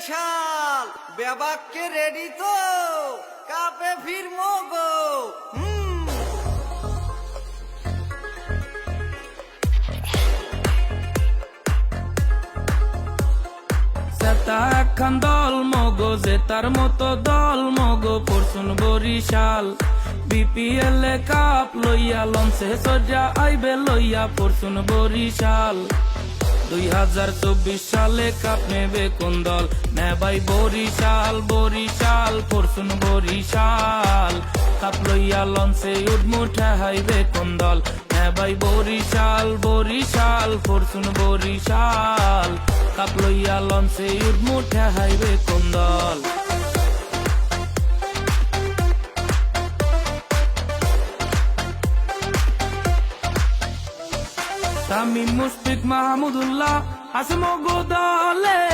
Barishal বেবাককে ready তো কাপে ফিরমো গো। সেতা একখান দল মগো জেতার মতো দল মগো পরশুন বরিশাল বিপিএল এ কাপ লইয়া লঞ্চে সজ্জা আইবে লইয়া পরশুন বরিশাল 2024 সালে কাপ নেবে কোন দল নেবাই বরিশাল বরিশাল পরশুন বরিশাল কাপ লইয়া লঞ্চে উঠমুঠে হাইবে কোন দল নেবাই বরিশাল বরিশাল পরশুন বরিশাল কাপ লইয়া লঞ্চে উঠমুঠে হাইবে কোন দল। তামিম মুশফিক মাহমুদুল্লাহ আছে মগো দলে।